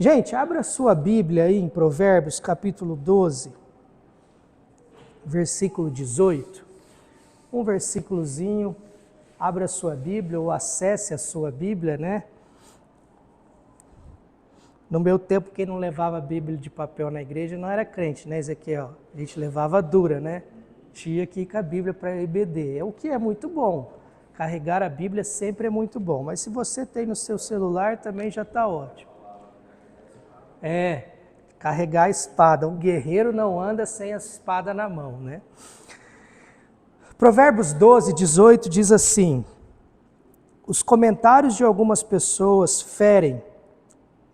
Gente, abra sua Bíblia aí em Provérbios, capítulo 12, versículo 18. Um versículozinho, abra sua Bíblia ou acesse a sua Bíblia, né? No meu tempo, quem não levava Bíblia de papel na igreja não era crente, né, Ezequiel? A gente levava dura, né? Tinha que ir com a Bíblia para a EBD. É o que é muito bom. Carregar a Bíblia sempre é muito bom. Mas se você tem no seu celular, também já está ótimo. Carregar a espada. Um guerreiro não anda sem a espada na mão, né? Provérbios 12, 18 diz assim: os comentários de algumas pessoas ferem,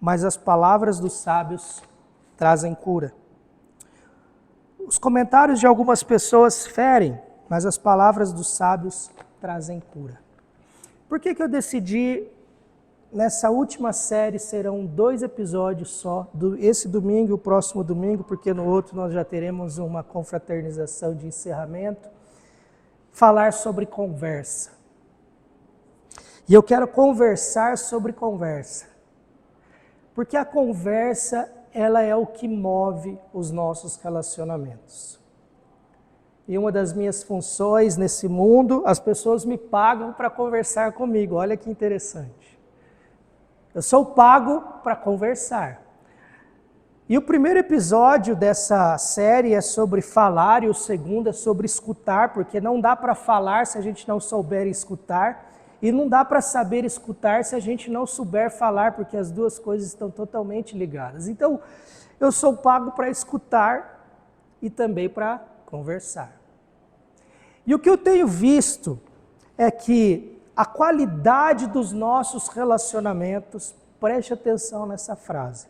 mas as palavras dos sábios trazem cura. Os comentários de algumas pessoas ferem, mas as palavras dos sábios trazem cura. Por que eu decidi, nessa última série, serão 2 episódios só, esse domingo e o próximo domingo, porque no outro nós já teremos uma confraternização de encerramento, falar sobre conversa. E eu quero conversar sobre conversa. Porque a conversa, ela é o que move os nossos relacionamentos. E uma das minhas funções nesse mundo, as pessoas me pagam para conversar comigo. Olha que interessante. Eu sou pago para conversar. E o primeiro episódio dessa série é sobre falar e o segundo é sobre escutar, porque não dá para falar se a gente não souber escutar. E não dá para saber escutar se a gente não souber falar, porque as duas coisas estão totalmente ligadas. Então, eu sou pago para escutar e também para conversar. E o que eu tenho visto é que a qualidade dos nossos relacionamentos, preste atenção nessa frase,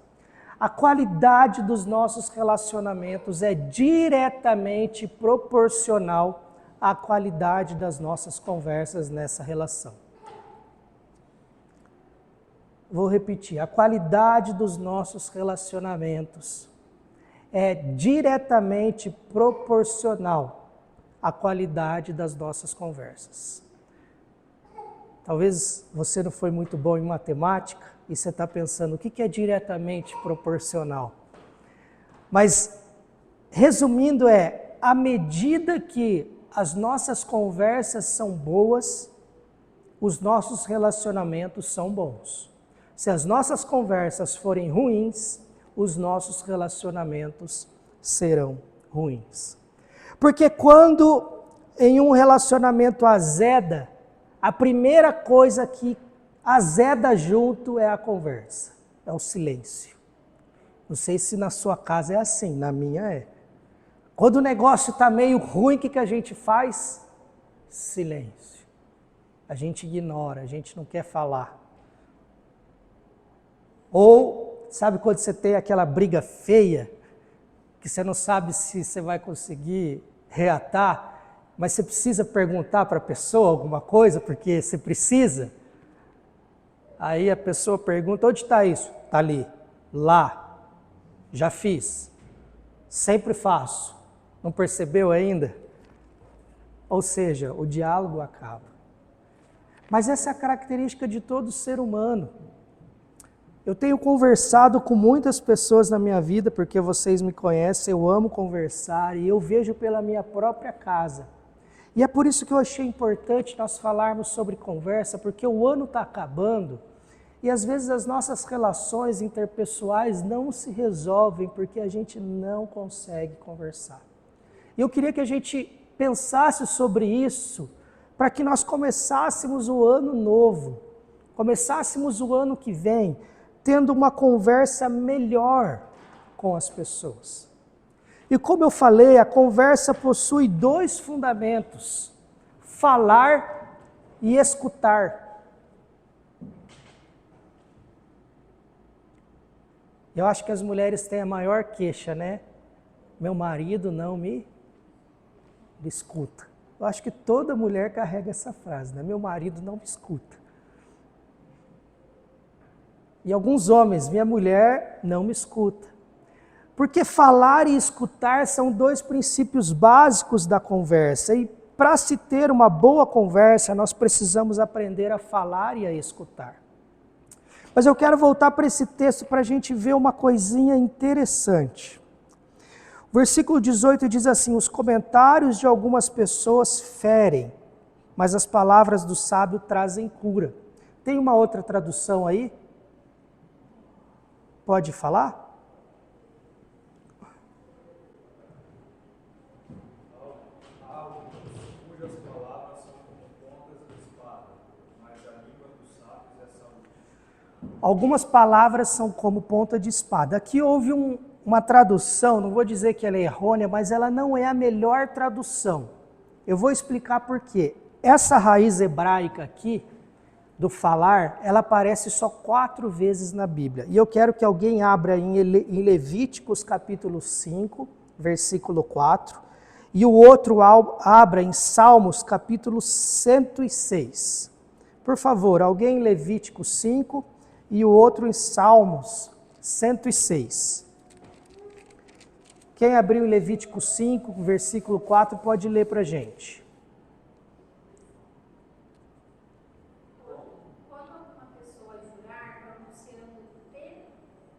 a qualidade dos nossos relacionamentos é diretamente proporcional à qualidade das nossas conversas nessa relação. Vou repetir, a qualidade dos nossos relacionamentos é diretamente proporcional à qualidade das nossas conversas. Talvez você não foi muito bom em matemática e você está pensando, o que é diretamente proporcional? Mas, resumindo, à medida que as nossas conversas são boas, os nossos relacionamentos são bons. Se as nossas conversas forem ruins, os nossos relacionamentos serão ruins. Porque quando em um relacionamento azeda, a primeira coisa que azeda junto é a conversa, é o silêncio. Não sei se na sua casa é assim, na minha é. Quando o negócio está meio ruim, o que a gente faz? Silêncio. A gente ignora, a gente não quer falar. Ou, sabe quando você tem aquela briga feia, que você não sabe se você vai conseguir reatar, mas você precisa perguntar para a pessoa alguma coisa, porque você precisa? Aí a pessoa pergunta, onde está isso? Está ali. Lá. Já fiz. Sempre faço. Não percebeu ainda? Ou seja, o diálogo acaba. Mas essa é a característica de todo ser humano. Eu tenho conversado com muitas pessoas na minha vida, porque vocês me conhecem, eu amo conversar e eu vejo pela minha própria casa. E é por isso que eu achei importante nós falarmos sobre conversa, porque o ano está acabando e às vezes as nossas relações interpessoais não se resolvem porque a gente não consegue conversar. E eu queria que a gente pensasse sobre isso para que nós começássemos o ano novo, começássemos o ano que vem tendo uma conversa melhor com as pessoas. E como eu falei, a conversa possui 2 fundamentos: falar e escutar. Eu acho que as mulheres têm a maior queixa, né? Meu marido não me escuta. Eu acho que toda mulher carrega essa frase, né? Meu marido não me escuta. E alguns homens, minha mulher não me escuta. Porque falar e escutar são 2 princípios básicos da conversa. E para se ter uma boa conversa, nós precisamos aprender a falar e a escutar. Mas eu quero voltar para esse texto para a gente ver uma coisinha interessante. O versículo 18 diz assim: os comentários de algumas pessoas ferem, mas as palavras do sábio trazem cura. Tem uma outra tradução aí? Pode falar? Algumas palavras são como ponta de espada. Aqui houve uma tradução, não vou dizer que ela é errônea, mas ela não é a melhor tradução. Eu vou explicar por quê. Essa raiz hebraica aqui, do falar, ela aparece só 4 vezes na Bíblia. E eu quero que alguém abra em Levíticos capítulo 5, versículo 4, e o outro abra em Salmos capítulo 106. Por favor, alguém em Levíticos 5 e o outro em Salmos 106. Quem abriu em Levítico 5, versículo 4, pode ler para a gente. Quando uma pessoa jurar, pronunciando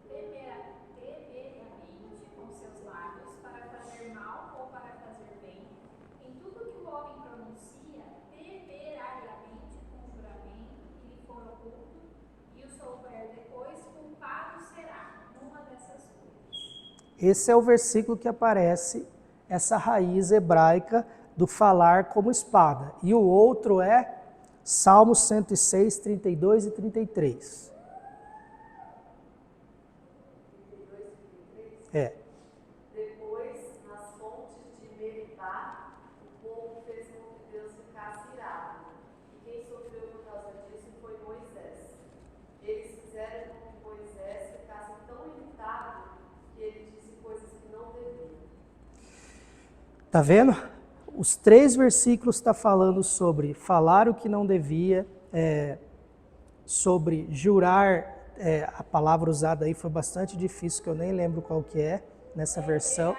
temerariamente com seus lábios, para fazer mal ou para fazer bem, em tudo que o homem pronuncia, temerariamente com juramento que lhe for oculto, e o souber depois, culpado será numa dessas coisas. Esse é o versículo que aparece essa raiz hebraica do falar como espada. E o outro é Salmos 106, 32 e 33. É. Depois, nas fontes de Meribá, o povo fez com que Deus ficasse irado. E quem sofreu por causa disso foi Moisés. Eles fizeram com que Moisés ficasse tão irritado que ele disse coisas que não devia. Tá vendo? Os 3 versículos estão falando sobre falar o que não devia, sobre jurar, a palavra usada aí foi bastante difícil, que eu nem lembro qual que é nessa versão.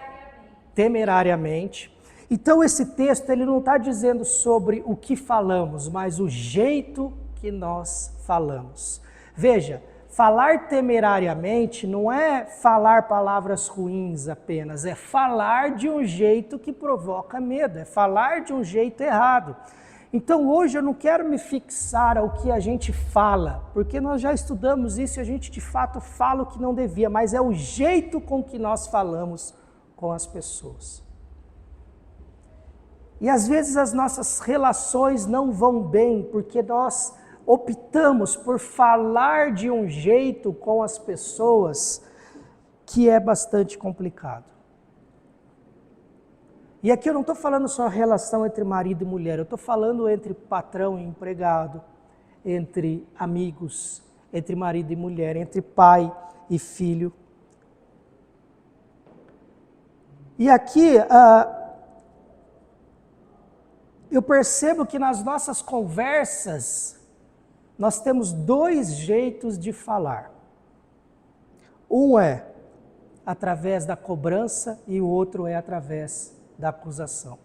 Temerariamente. Então esse texto ele não está dizendo sobre o que falamos, mas o jeito que nós falamos. Veja, falar temerariamente não é falar palavras ruins apenas, é falar de um jeito que provoca medo, é falar de um jeito errado. Então hoje eu não quero me fixar ao que a gente fala, porque nós já estudamos isso e a gente de fato fala o que não devia, mas é o jeito com que nós falamos com as pessoas. E às vezes as nossas relações não vão bem, porque nós optamos por falar de um jeito com as pessoas que é bastante complicado. E aqui eu não estou falando só relação entre marido e mulher, eu estou falando entre patrão e empregado, entre amigos, entre marido e mulher, entre pai e filho. E aqui eu percebo que nas nossas conversas nós temos 2 jeitos de falar. Um é através da cobrança e o outro é através da acusação.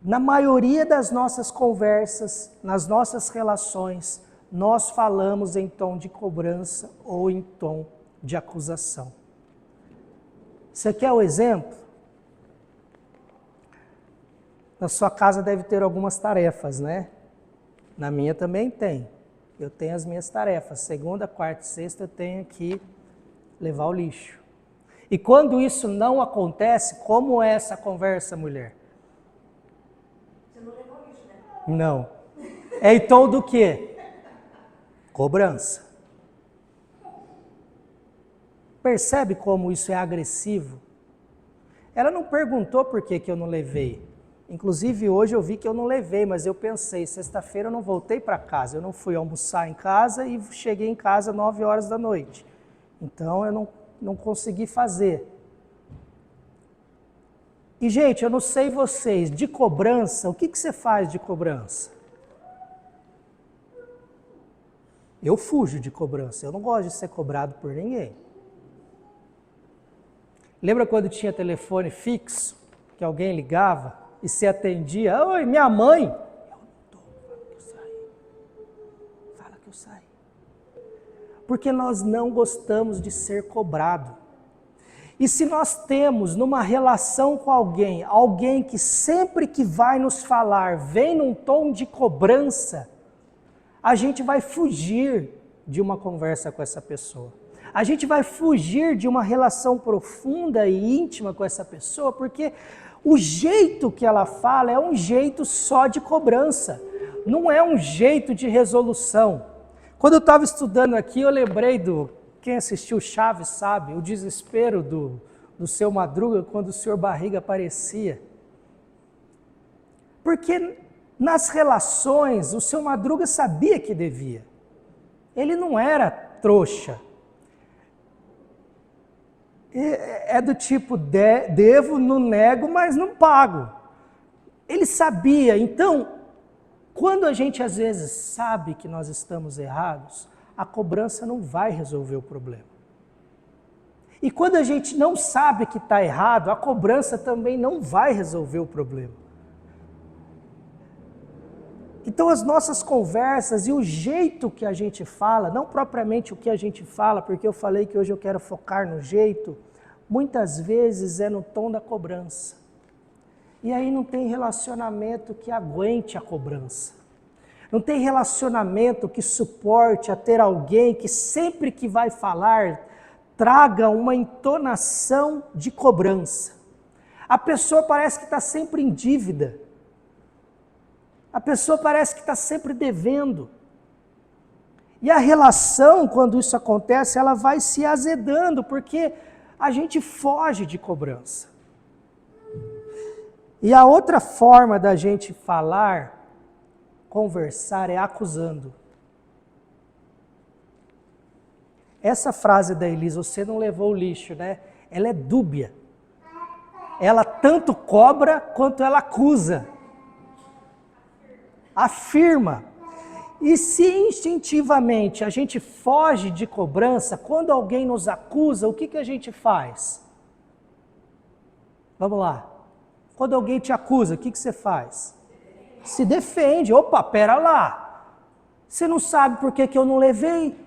Na maioria das nossas conversas, nas nossas relações, nós falamos em tom de cobrança ou em tom de acusação. Você quer o exemplo? Na sua casa deve ter algumas tarefas, né? Na minha também tem. Eu tenho as minhas tarefas. Segunda, quarta e sexta eu tenho que levar o lixo. E quando isso não acontece, como é essa conversa, mulher? Você não levou lixo, né? Não. É em tom do quê? Cobrança. Percebe como isso é agressivo? Ela não perguntou por que eu não levei. Inclusive hoje eu vi que eu não levei, mas eu pensei, sexta-feira eu não voltei para casa, eu não fui almoçar em casa e cheguei em casa 9 horas da noite. Então eu não consegui fazer. E gente, eu não sei vocês, de cobrança, o que você faz de cobrança? Eu fujo de cobrança, eu não gosto de ser cobrado por ninguém. Lembra quando tinha telefone fixo, que alguém ligava? E se atendia, oi, minha mãe. Eu não estou, fala que eu saí. Fala que Porque nós não gostamos de ser cobrado. E se nós temos numa relação com alguém que sempre que vai nos falar vem num tom de cobrança, a gente vai fugir de uma conversa com essa pessoa. A gente vai fugir de uma relação profunda e íntima com essa pessoa, porque o jeito que ela fala é um jeito só de cobrança, não é um jeito de resolução. Quando eu estava estudando aqui, eu lembrei quem assistiu Chaves sabe, o desespero do Seu Madruga quando o Sr. Barriga aparecia. Porque nas relações, o Seu Madruga sabia que devia. Ele não era trouxa. É do tipo, devo, não nego, mas não pago. Ele sabia. Então, quando a gente às vezes sabe que nós estamos errados, a cobrança não vai resolver o problema. E quando a gente não sabe que está errado, a cobrança também não vai resolver o problema. Então as nossas conversas e o jeito que a gente fala, não propriamente o que a gente fala, porque eu falei que hoje eu quero focar no jeito, muitas vezes é no tom da cobrança. E aí não tem relacionamento que aguente a cobrança. Não tem relacionamento que suporte a ter alguém que sempre que vai falar, traga uma entonação de cobrança. A pessoa parece que está sempre em dívida. A pessoa parece que está sempre devendo. E a relação, quando isso acontece, ela vai se azedando, porque a gente foge de cobrança. E a outra forma da gente falar, conversar, é acusando. Essa frase da Elisa, você não levou o lixo, né? Ela é dúbia. Ela tanto cobra quanto ela acusa. Afirma. E se instintivamente a gente foge de cobrança, quando alguém nos acusa, o que a gente faz? Vamos lá. Quando alguém te acusa, o que você faz? Se defende. Opa, pera lá. Você não sabe por que eu não levei?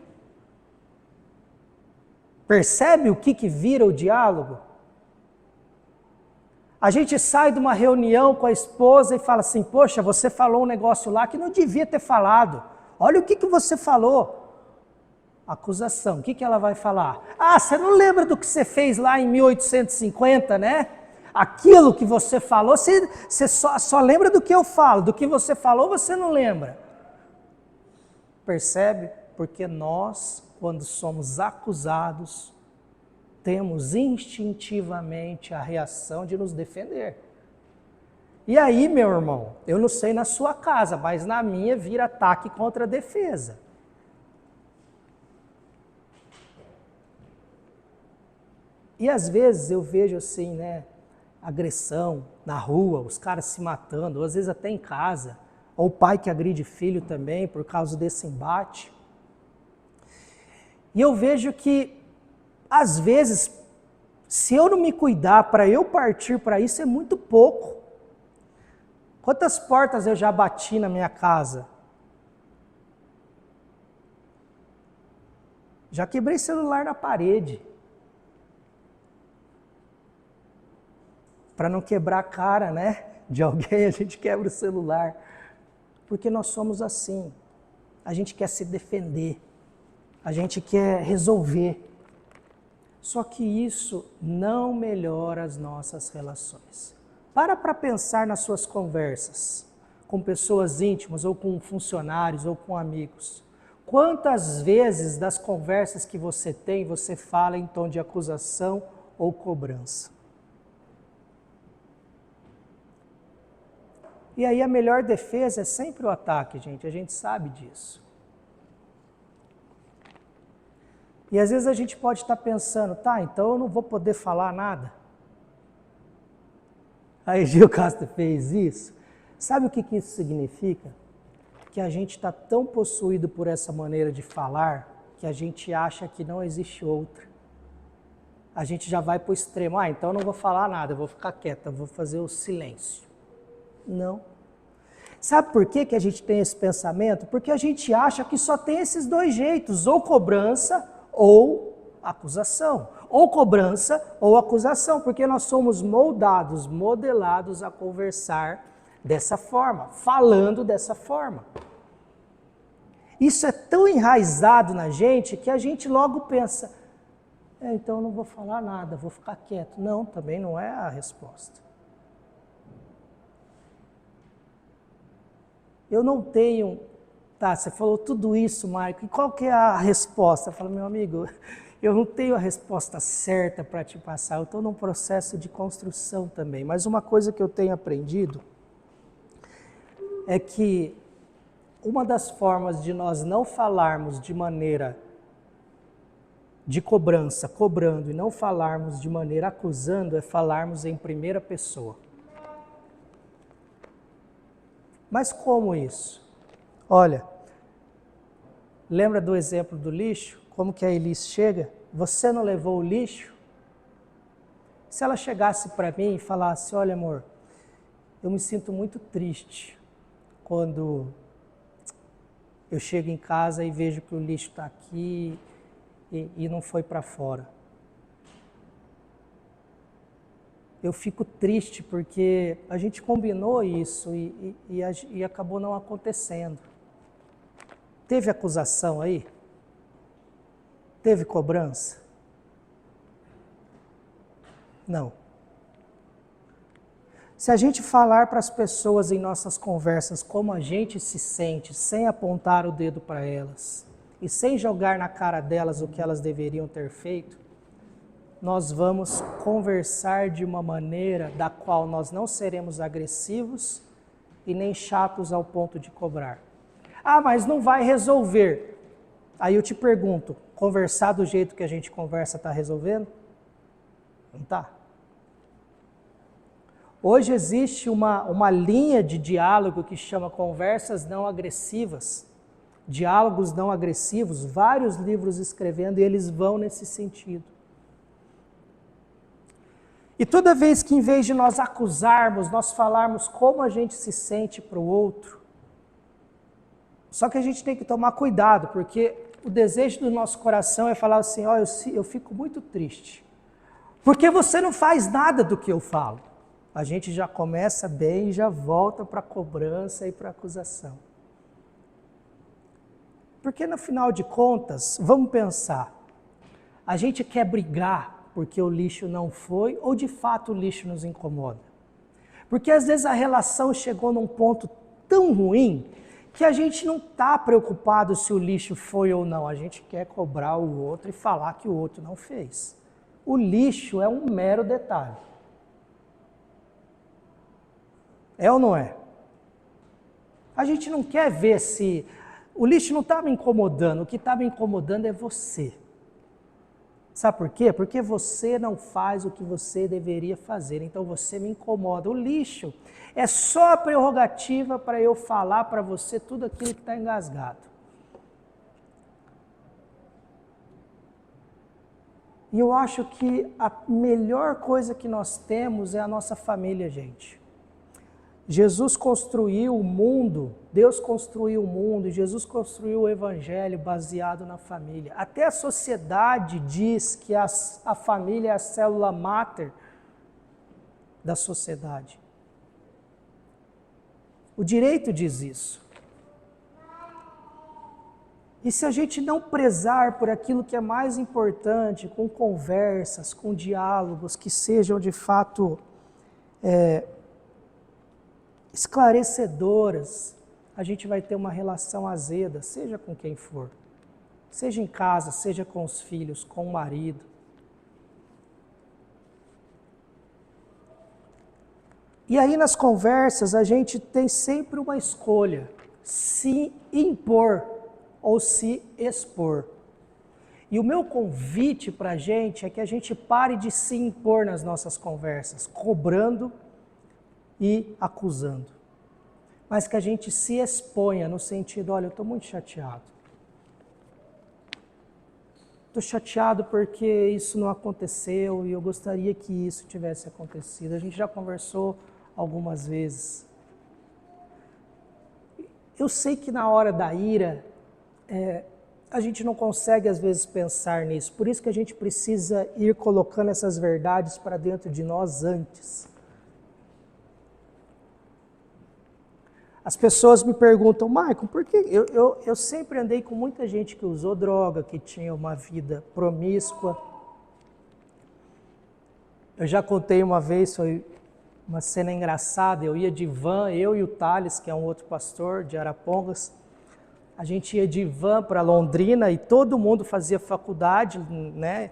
Percebe o que vira o diálogo? A gente sai de uma reunião com a esposa e fala assim, poxa, você falou um negócio lá que não devia ter falado. Olha o que você falou. Acusação. O que ela vai falar? Ah, você não lembra do que você fez lá em 1850, né? Aquilo que você falou, você só lembra do que eu falo. Do que você falou, você não lembra. Percebe? Porque nós, quando somos acusados, temos instintivamente a reação de nos defender. E aí, meu irmão, eu não sei na sua casa, mas na minha vira ataque contra a defesa. E às vezes eu vejo assim, né, agressão na rua, os caras se matando, ou às vezes até em casa, ou o pai que agride filho também por causa desse embate. E eu vejo que às vezes, se eu não me cuidar para eu partir para isso, é muito pouco. Quantas portas eu já bati na minha casa? Já quebrei celular na parede. Para não quebrar a cara, né, de alguém, a gente quebra o celular. Porque nós somos assim. A gente quer se defender. A gente quer resolver. Só que isso não melhora as nossas relações. Para pensar nas suas conversas com pessoas íntimas, ou com funcionários, ou com amigos. Quantas vezes das conversas que você tem, você fala em tom de acusação ou cobrança? E aí a melhor defesa é sempre o ataque, gente, a gente sabe disso. E às vezes a gente pode estar pensando, tá, então eu não vou poder falar nada. Aí Gil Castro fez isso. Sabe o que isso significa? Que a gente está tão possuído por essa maneira de falar que a gente acha que não existe outra. A gente já vai para o extremo, então eu não vou falar nada, eu vou ficar quieto, eu vou fazer o silêncio. Não. Sabe por que que a gente tem esse pensamento? Porque a gente acha que só tem esses dois jeitos, ou cobrança ou acusação. Ou cobrança ou acusação, porque nós somos moldados, modelados a conversar dessa forma, falando dessa forma. Isso é tão enraizado na gente que a gente logo pensa, então eu não vou falar nada, vou ficar quieto. Não, também não é a resposta. Eu não tenho... Tá, você falou tudo isso, Marco, e qual que é a resposta? Eu falo, meu amigo, eu não tenho a resposta certa para te passar, eu estou num processo de construção também. Mas uma coisa que eu tenho aprendido é que uma das formas de nós não falarmos de maneira de cobrança, cobrando, e não falarmos de maneira acusando, é falarmos em primeira pessoa. Mas como isso? Olha, lembra do exemplo do lixo? Como que a Elis chega? Você não levou o lixo? Se ela chegasse para mim e falasse, olha amor, eu me sinto muito triste quando eu chego em casa e vejo que o lixo está aqui e não foi para fora. Eu fico triste porque a gente combinou isso e acabou não acontecendo. Teve acusação aí? Teve cobrança? Não. Se a gente falar para as pessoas em nossas conversas como a gente se sente, sem apontar o dedo para elas e sem jogar na cara delas o que elas deveriam ter feito, nós vamos conversar de uma maneira da qual nós não seremos agressivos e nem chatos ao ponto de cobrar. Ah, mas não vai resolver. Aí eu te pergunto, conversar do jeito que a gente conversa está resolvendo? Não está. Hoje existe uma linha de diálogo que chama conversas não agressivas, diálogos não agressivos, vários livros escrevendo e eles vão nesse sentido. E toda vez que em vez de nós acusarmos, nós falarmos como a gente se sente para o outro, só que a gente tem que tomar cuidado, porque o desejo do nosso coração é falar assim, ó, eu fico muito triste, porque você não faz nada do que eu falo. A gente já começa bem e já volta para a cobrança e para a acusação. Porque no final de contas, vamos pensar, a gente quer brigar porque o lixo não foi ou de fato o lixo nos incomoda? Porque às vezes a relação chegou num ponto tão ruim que a gente não está preocupado se o lixo foi ou não, a gente quer cobrar o outro e falar que o outro não fez. O lixo é um mero detalhe. É ou não é? A gente não quer ver se... O lixo não está me incomodando, o que está me incomodando é você. Sabe por quê? Porque você não faz o que você deveria fazer, então você me incomoda. O lixo é só a prerrogativa para eu falar para você tudo aquilo que está engasgado. E eu acho que a melhor coisa que nós temos é a nossa família, gente. Jesus construiu o mundo, Deus construiu o mundo, e Jesus construiu o evangelho baseado na família. Até a sociedade diz que a família é a célula máter da sociedade. O direito diz isso. E se a gente não prezar por aquilo que é mais importante, com conversas, com diálogos que sejam de fato esclarecedoras, a gente vai ter uma relação azeda, seja com quem for. Seja em casa, seja com os filhos, com o marido. E aí nas conversas a gente tem sempre uma escolha, se impor ou se expor. E o meu convite para a gente é que a gente pare de se impor nas nossas conversas, cobrando e acusando. Mas que a gente se exponha no sentido, olha, eu estou muito chateado. Estou chateado porque isso não aconteceu e eu gostaria que isso tivesse acontecido. A gente já conversou algumas vezes. Eu sei que na hora da ira, a gente não consegue às vezes pensar nisso, por isso que a gente precisa ir colocando essas verdades para dentro de nós antes. As pessoas me perguntam, Michael, por que eu sempre andei com muita gente que usou droga, que tinha uma vida promíscua. Eu já contei uma vez, foi uma cena engraçada, eu ia de van, eu e o Thales, que é um outro pastor de Arapongas, a gente ia de van para Londrina e todo mundo fazia faculdade, né?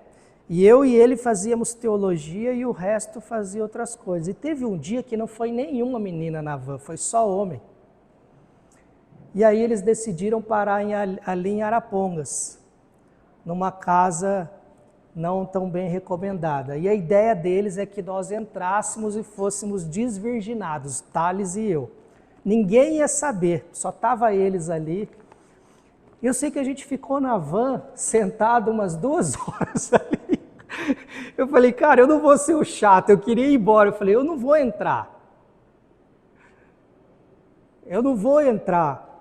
E eu e ele fazíamos teologia e o resto fazia outras coisas. E teve um dia que não foi nenhuma menina na van, foi só homem. E aí eles decidiram parar ali em Arapongas, numa casa não tão bem recomendada. E a ideia deles é que nós entrássemos e fôssemos desvirginados, Thales e eu. Ninguém ia saber, só estava eles ali. Eu sei que a gente ficou na van, sentado umas 2 horas ali. Eu falei, cara, eu não vou ser o chato, eu queria ir embora. Eu falei, eu não vou entrar. Eu não vou entrar.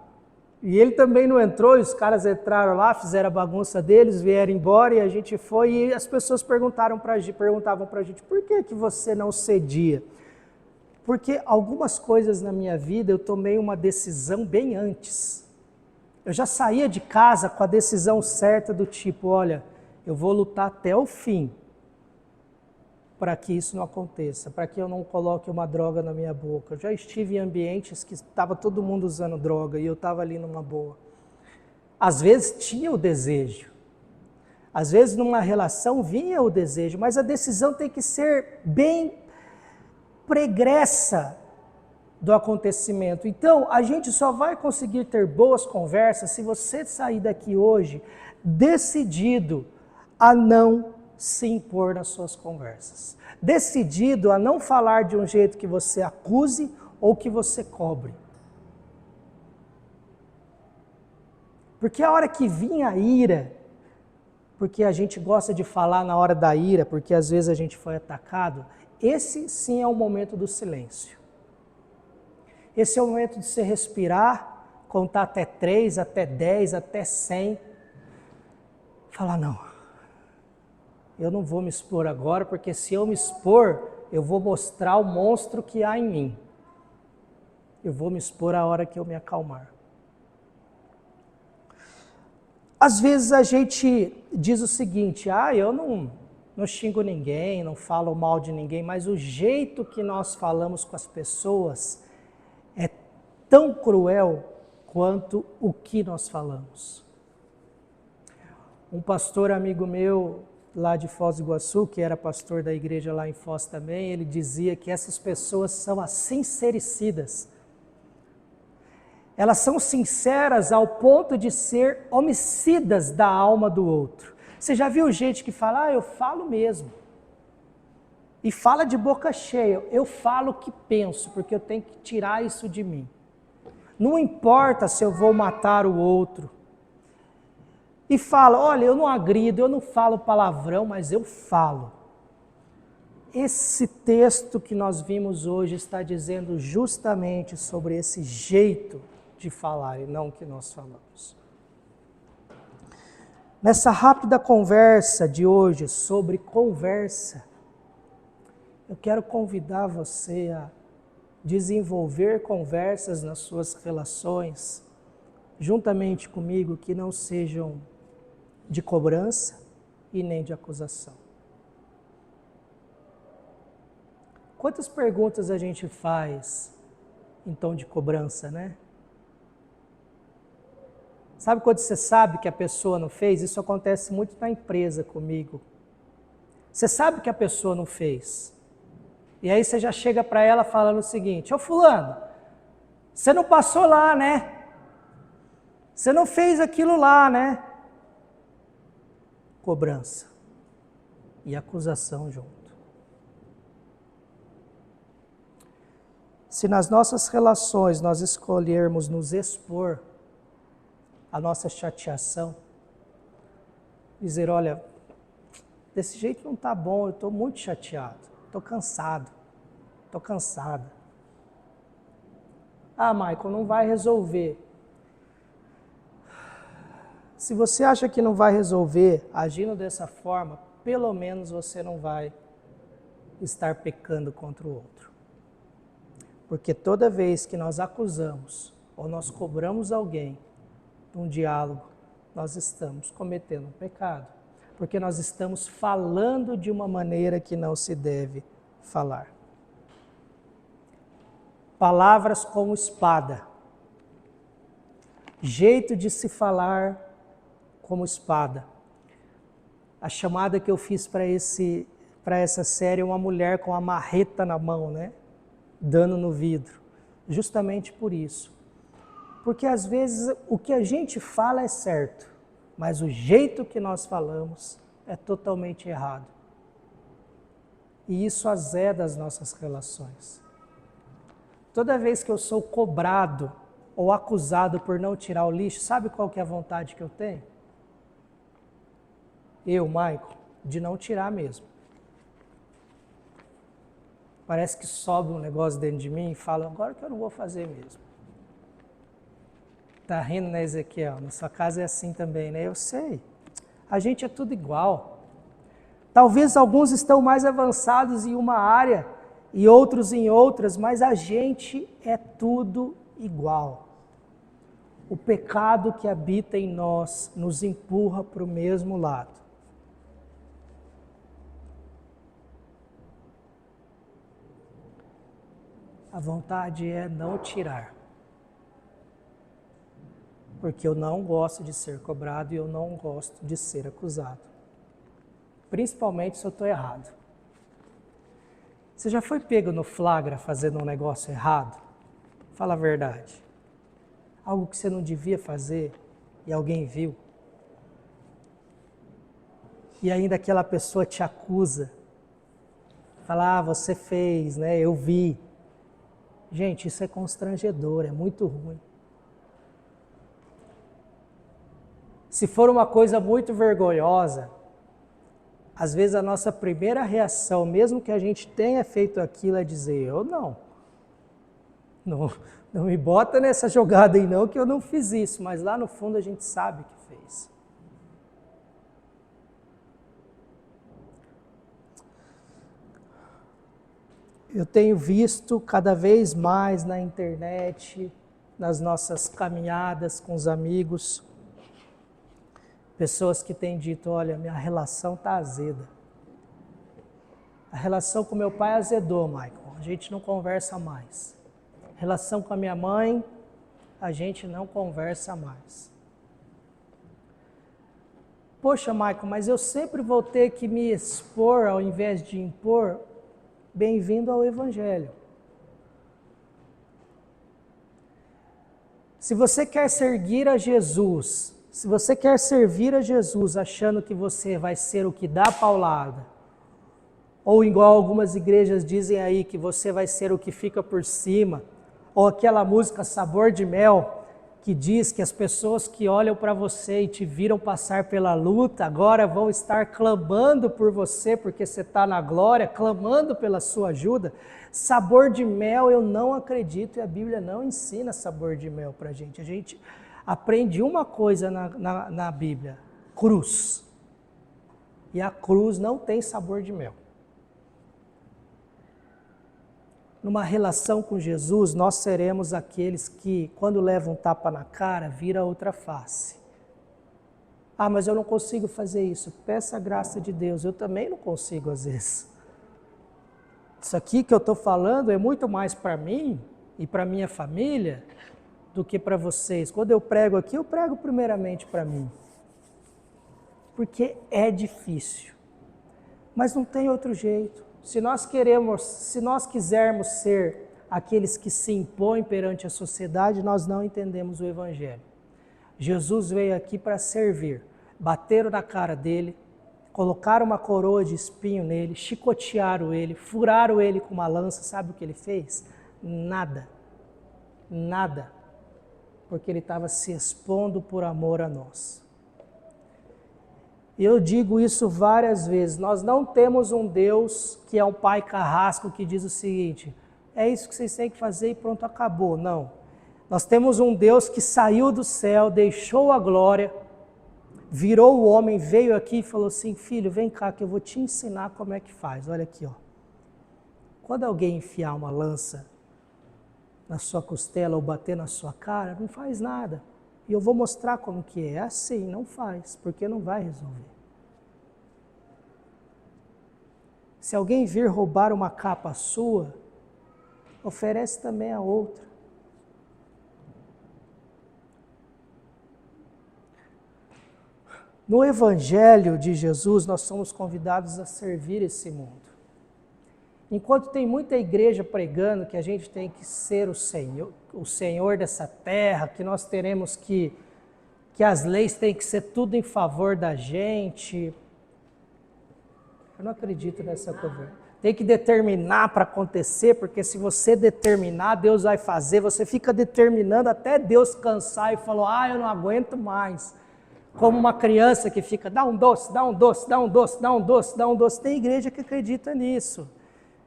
E ele também não entrou, e os caras entraram lá, fizeram a bagunça deles, vieram embora e a gente foi. E as pessoas perguntavam pra gente, por que você não cedia? Porque algumas coisas na minha vida eu tomei uma decisão bem antes. Eu já saía de casa com a decisão certa do tipo, olha, eu vou lutar até o fim para que isso não aconteça, para que eu não coloque uma droga na minha boca. Eu já estive em ambientes que estava todo mundo usando droga e eu estava ali numa boa. Às vezes tinha o desejo, às vezes numa relação vinha o desejo, mas a decisão tem que ser bem pregressa do acontecimento. Então, a gente só vai conseguir ter boas conversas se você sair daqui hoje decidido a não se impor nas suas conversas. Decidido a não falar de um jeito que você acuse ou que você cobre. Porque a hora que vinha a ira, porque a gente gosta de falar na hora da ira, porque às vezes a gente foi atacado, esse sim é o momento do silêncio. Esse é o momento de você respirar, contar até 3, até 10, até 100. Falar, não. Eu não vou me expor agora, porque se eu me expor, eu vou mostrar o monstro que há em mim. Eu vou me expor a hora que eu me acalmar. Às vezes a gente diz o seguinte, eu não xingo ninguém, não falo mal de ninguém, mas o jeito que nós falamos com as pessoas é tão cruel quanto o que nós falamos. Um pastor amigo meu, lá de Foz do Iguaçu, que era pastor da igreja lá em Foz também, ele dizia que essas pessoas são as sincericidas. Elas são sinceras ao ponto de ser homicidas da alma do outro. Você já viu gente que fala, eu falo mesmo. E fala de boca cheia, eu falo o que penso, porque eu tenho que tirar isso de mim. Não importa se eu vou matar o outro. E fala, olha, eu não agrido, eu não falo palavrão, mas eu falo. Esse texto que nós vimos hoje está dizendo justamente sobre esse jeito de falar e não o que nós falamos. Nessa rápida conversa de hoje sobre conversa, eu quero convidar você a desenvolver conversas nas suas relações, juntamente comigo, que não sejam de cobrança e nem de acusação. Quantas perguntas a gente faz em tom de cobrança, né? Sabe quando você sabe que a pessoa não fez? Isso acontece muito na empresa comigo. Você sabe que a pessoa não fez. E aí você já chega para ela falando o seguinte, ô fulano, você não passou lá, né? Você não fez aquilo lá, né? Cobrança e acusação junto. Se nas nossas relações nós escolhermos nos expor a nossa chateação, dizer, olha, desse jeito não está bom, eu estou muito chateado, estou cansado, estou cansada. Michael, não vai resolver. Se você acha que não vai resolver agindo dessa forma, pelo menos você não vai estar pecando contra o outro. Porque toda vez que nós acusamos ou nós cobramos alguém de um diálogo, nós estamos cometendo um pecado. Porque nós estamos falando de uma maneira que não se deve falar. Palavras como espada. Jeito de se falar como espada. A chamada que eu fiz para essa série é uma mulher com a marreta na mão, né? Dando no vidro. Justamente por isso. Porque às vezes o que a gente fala é certo, mas o jeito que nós falamos é totalmente errado. E isso azeda as nossas relações. Toda vez que eu sou cobrado ou acusado por não tirar o lixo, sabe qual que é a vontade que eu tenho? Eu, Michael, de não tirar mesmo. Parece que sobe um negócio dentro de mim e fala, agora que eu não vou fazer mesmo. Tá rindo, né, Ezequiel? Na sua casa é assim também, né? Eu sei. A gente é tudo igual. Talvez alguns estão mais avançados em uma área e outros em outras, mas a gente é tudo igual. O pecado que habita em nós nos empurra para o mesmo lado. A vontade é não tirar. Porque eu não gosto de ser cobrado e eu não gosto de ser acusado. Principalmente se eu estou errado. Você já foi pego no flagra fazendo um negócio errado? Fala a verdade. Algo que você não devia fazer e alguém viu. E ainda aquela pessoa te acusa. Fala, você fez, né? Eu vi. Gente, isso é constrangedor, é muito ruim. Se for uma coisa muito vergonhosa, às vezes a nossa primeira reação, mesmo que a gente tenha feito aquilo, é dizer, eu não. Não me bota nessa jogada aí não, que eu não fiz isso, mas lá no fundo a gente sabe que fez. Eu tenho visto cada vez mais na internet, nas nossas caminhadas com os amigos, pessoas que têm dito, olha, minha relação está azeda. A relação com meu pai azedou, Michael. A gente não conversa mais. A relação com a minha mãe, a gente não conversa mais. Poxa, Michael, mas eu sempre vou ter que me expor ao invés de impor. Bem-vindo ao Evangelho. Se você quer servir a Jesus, achando que você vai ser o que dá paulada, ou igual algumas igrejas dizem aí, que você vai ser o que fica por cima, ou aquela música Sabor de Mel, que diz que as pessoas que olham para você e te viram passar pela luta, agora vão estar clamando por você, porque você está na glória, clamando pela sua ajuda. Sabor de mel eu não acredito, e a Bíblia não ensina sabor de mel para a gente. A gente aprende uma coisa na Bíblia, cruz. E a cruz não tem sabor de mel. Numa relação com Jesus, nós seremos aqueles que, quando levam um tapa na cara, vira outra face. Ah, mas eu não consigo fazer isso. Peça a graça de Deus. Eu também não consigo, às vezes. Isso aqui que eu estou falando é muito mais para mim e para minha família do que para vocês. Quando eu prego aqui, eu prego primeiramente para mim. Porque é difícil. Mas não tem outro jeito. Se nós quisermos ser aqueles que se impõem perante a sociedade, nós não entendemos o Evangelho. Jesus veio aqui para servir. Bateram na cara dele, colocaram uma coroa de espinho nele, chicotearam ele, furaram ele com uma lança. Sabe o que ele fez? Nada. Nada. Porque ele estava se expondo por amor a nós. Eu digo isso várias vezes, nós não temos um Deus que é um pai carrasco que diz o seguinte, é isso que vocês têm que fazer e pronto, acabou. Não. Nós temos um Deus que saiu do céu, deixou a glória virou o homem, veio aqui e falou assim, filho, vem cá que eu vou te ensinar como é que faz. Olha aqui, ó. Quando alguém enfiar uma lança na sua costela ou bater na sua cara, não faz nada. E eu vou mostrar como que é. É assim, não faz, porque não vai resolver. Se alguém vir roubar uma capa sua, oferece também a outra. No Evangelho de Jesus, nós somos convidados a servir esse mundo. Enquanto tem muita igreja pregando que a gente tem que ser o Senhor dessa terra, que nós teremos que as leis têm que ser tudo em favor da gente. Eu não acredito nessa conversa. Tem que determinar para acontecer, porque se você determinar, Deus vai fazer. Você fica determinando até Deus cansar e falar, eu não aguento mais. Como uma criança que fica, dá um doce, dá um doce, dá um doce, dá um doce, dá um doce. Tem igreja que acredita nisso.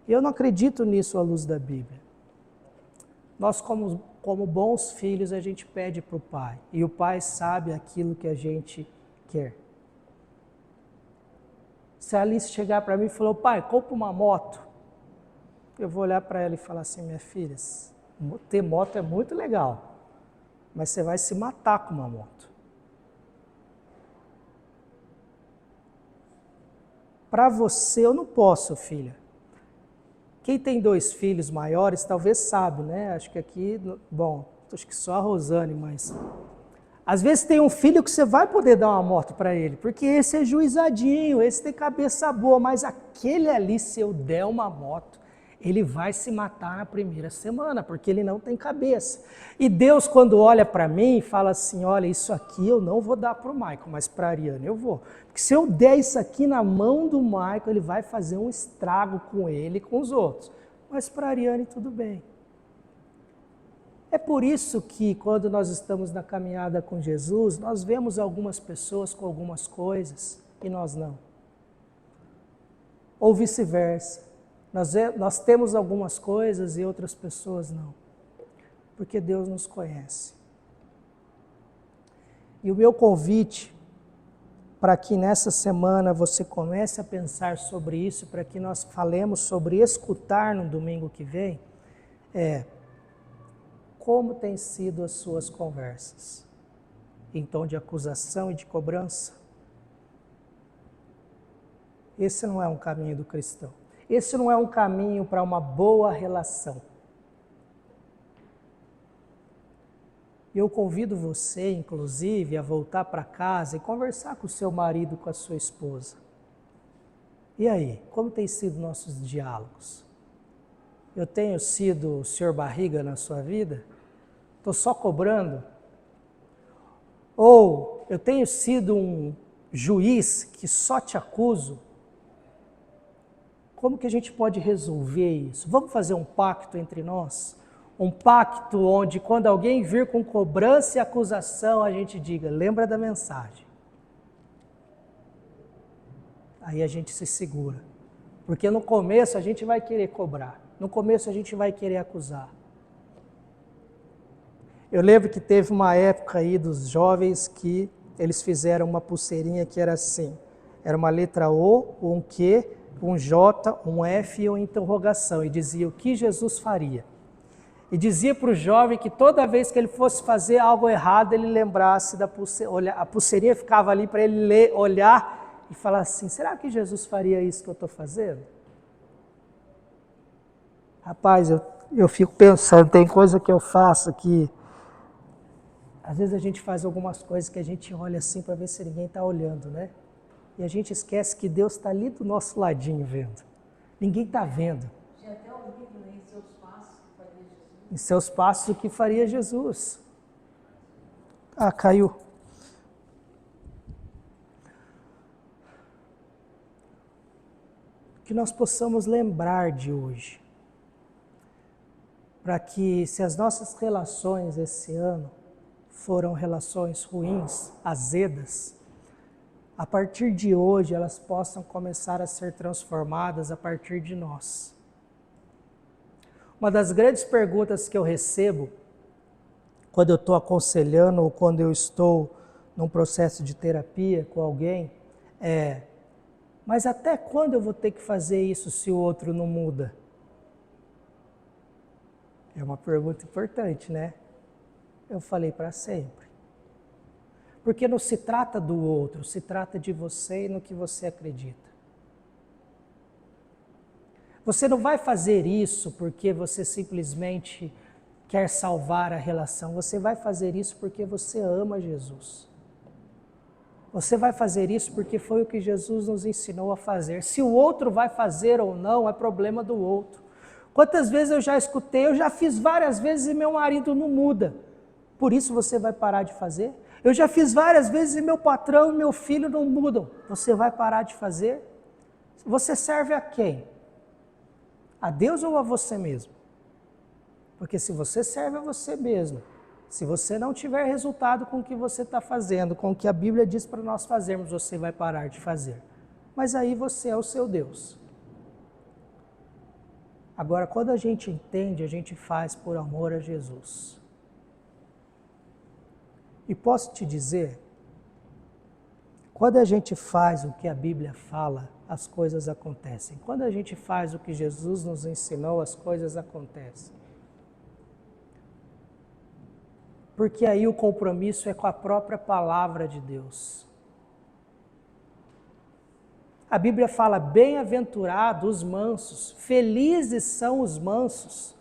Eu não acredito nisso à luz da Bíblia. Nós, como bons filhos, a gente pede para o Pai. E o Pai sabe aquilo que a gente quer. Se a Alice chegar para mim e falar, pai, compra uma moto. Eu vou olhar para ela e falar assim, minha filha, ter moto é muito legal. Mas você vai se matar com uma moto. Para você, eu não posso, filha. Quem tem 2 filhos maiores, talvez sabe, né? Acho que aqui, bom, acho que só a Rosane, mas... Às vezes tem um filho que você vai poder dar uma moto para ele, porque esse é juizadinho, esse tem cabeça boa, mas aquele ali, se eu der uma moto, ele vai se matar na primeira semana, porque ele não tem cabeça. E Deus, quando olha para mim, fala assim, olha, isso aqui eu não vou dar para o Michael, mas para a Ariane eu vou. Porque se eu der isso aqui na mão do Michael, ele vai fazer um estrago com ele e com os outros. Mas para a Ariane tudo bem. É por isso que quando nós estamos na caminhada com Jesus, nós vemos algumas pessoas com algumas coisas e nós não. Ou vice-versa. Nós temos algumas coisas e outras pessoas não. Porque Deus nos conhece. E o meu convite para que nessa semana você comece a pensar sobre isso, para que nós falemos sobre escutar no domingo que vem, é como têm sido as suas conversas? Em tom de acusação e de cobrança? Esse não é um caminho do cristão. Esse não é um caminho para uma boa relação. Eu convido você, inclusive, a voltar para casa e conversar com o seu marido, com a sua esposa. E aí, como têm sido nossos diálogos? Eu tenho sido o senhor barriga na sua vida? Estou só cobrando? Ou eu tenho sido um juiz que só te acuso? Como que a gente pode resolver isso? Vamos fazer um pacto entre nós? Um pacto onde quando alguém vir com cobrança e acusação, a gente diga, lembra da mensagem. Aí a gente se segura. Porque no começo a gente vai querer cobrar. No começo a gente vai querer acusar. Eu lembro que teve uma época aí dos jovens que eles fizeram uma pulseirinha que era assim. Era uma letra O, um Q, um J, um F e uma interrogação. E dizia o que Jesus faria. E dizia para o jovem que toda vez que ele fosse fazer algo errado, ele lembrasse da pulseirinha. A pulseirinha ficava ali para ele ler, olhar e falar assim, será que Jesus faria isso que eu estou fazendo? Rapaz, eu fico pensando, tem coisa que eu faço que... Às vezes a gente faz algumas coisas que a gente olha assim para ver se ninguém está olhando, né? E a gente esquece que Deus está ali do nosso ladinho vendo. Ninguém está vendo. Tinha até um livro, né, Em Seus Passos, que faria Jesus. Em seus passos, o que faria Jesus? Ah, caiu. Que nós possamos lembrar de hoje. Para que, se as nossas relações esse ano foram relações ruins, azedas, a partir de hoje elas possam começar a ser transformadas a partir de nós. Uma das grandes perguntas que eu recebo quando eu estou aconselhando ou quando eu estou num processo de terapia com alguém é: mas até quando eu vou ter que fazer isso se o outro não muda? É uma pergunta importante, né? Eu falei: para sempre. Porque não se trata do outro, se trata de você e no que você acredita. Você não vai fazer isso porque você simplesmente quer salvar a relação. Você vai fazer isso porque você ama Jesus. Você vai fazer isso porque foi o que Jesus nos ensinou a fazer. Se o outro vai fazer ou não, é problema do outro. Quantas vezes eu já escutei, eu já fiz várias vezes e meu marido não muda. Por isso você vai parar de fazer? Eu já fiz várias vezes e meu patrão e meu filho não mudam. Você vai parar de fazer? Você serve a quem? A Deus ou a você mesmo? Porque se você serve a você mesmo, se você não tiver resultado com o que você está fazendo, com o que a Bíblia diz para nós fazermos, você vai parar de fazer. Mas aí você é o seu Deus. Agora, quando a gente entende, a gente faz por amor a Jesus. E posso te dizer, quando a gente faz o que a Bíblia fala, as coisas acontecem. Quando a gente faz o que Jesus nos ensinou, as coisas acontecem. Porque aí o compromisso é com a própria palavra de Deus. A Bíblia fala: bem-aventurados os mansos, felizes são os mansos.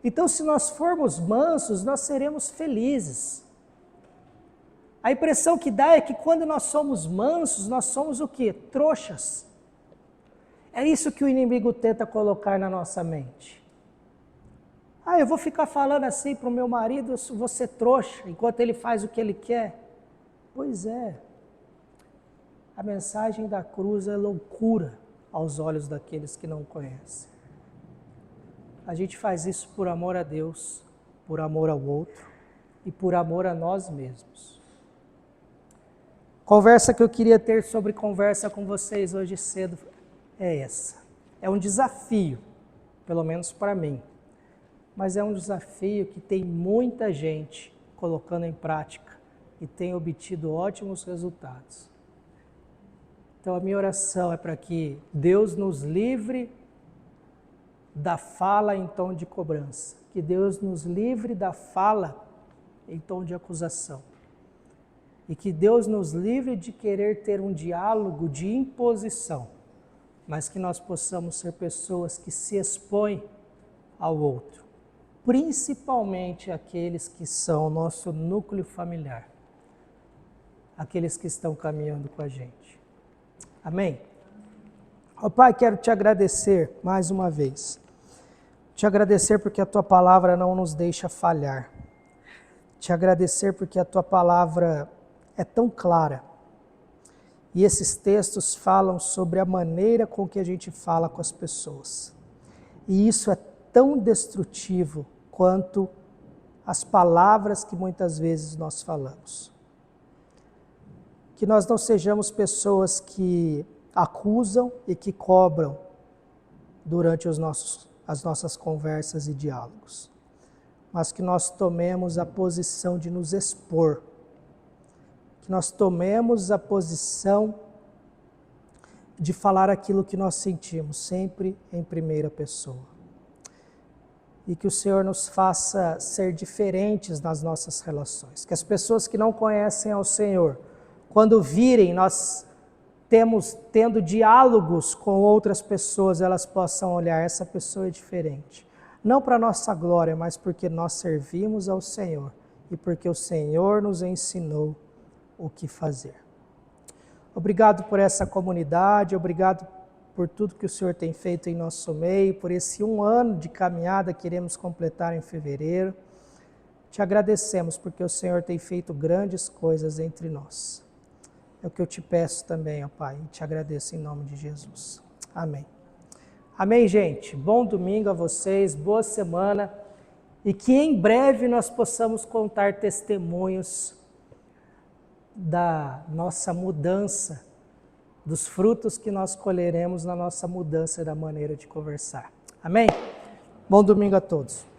Então, se nós formos mansos, nós seremos felizes. A impressão que dá é que quando nós somos mansos, nós somos o quê? Trouxas. É isso que o inimigo tenta colocar na nossa mente. Ah, eu vou ficar falando assim para o meu marido, vou ser trouxa, enquanto ele faz o que ele quer. Pois é. A mensagem da cruz é loucura aos olhos daqueles que não conhecem. A gente faz isso por amor a Deus, por amor ao outro e por amor a nós mesmos. Conversa que eu queria ter sobre conversa com vocês hoje cedo é essa. É um desafio, pelo menos para mim. Mas é um desafio que tem muita gente colocando em prática e tem obtido ótimos resultados. Então a minha oração é para que Deus nos livre da fala em tom de cobrança, que Deus nos livre da fala em tom de acusação e que Deus nos livre de querer ter um diálogo de imposição, mas que nós possamos ser pessoas que se expõem ao outro, principalmente aqueles que são o nosso núcleo familiar, aqueles que estão caminhando com a gente. Amém? Ó Pai, quero te agradecer mais uma vez. Te agradecer porque a Tua palavra não nos deixa falhar. Te agradecer porque a Tua palavra é tão clara. E esses textos falam sobre a maneira com que a gente fala com as pessoas. E isso é tão destrutivo quanto as palavras que muitas vezes nós falamos. Que nós não sejamos pessoas que acusam e que cobram durante as nossas conversas e diálogos, mas que nós tomemos a posição de nos expor, que nós tomemos a posição de falar aquilo que nós sentimos, sempre em primeira pessoa. E que o Senhor nos faça ser diferentes nas nossas relações, que as pessoas que não conhecem ao Senhor, quando virem nós tendo diálogos com outras pessoas, elas possam olhar: essa pessoa é diferente. Não para nossa glória, mas porque nós servimos ao Senhor e porque o Senhor nos ensinou o que fazer. Obrigado por essa comunidade, obrigado por tudo que o Senhor tem feito em nosso meio, por esse 1 ano de caminhada que iremos completar em fevereiro. Te agradecemos porque o Senhor tem feito grandes coisas entre nós. É o que eu te peço também, ó Pai, e te agradeço em nome de Jesus. Amém. Amém, gente. Bom domingo a vocês, boa semana, e que em breve nós possamos contar testemunhos da nossa mudança, dos frutos que nós colheremos na nossa mudança da maneira de conversar. Amém? Bom domingo a todos.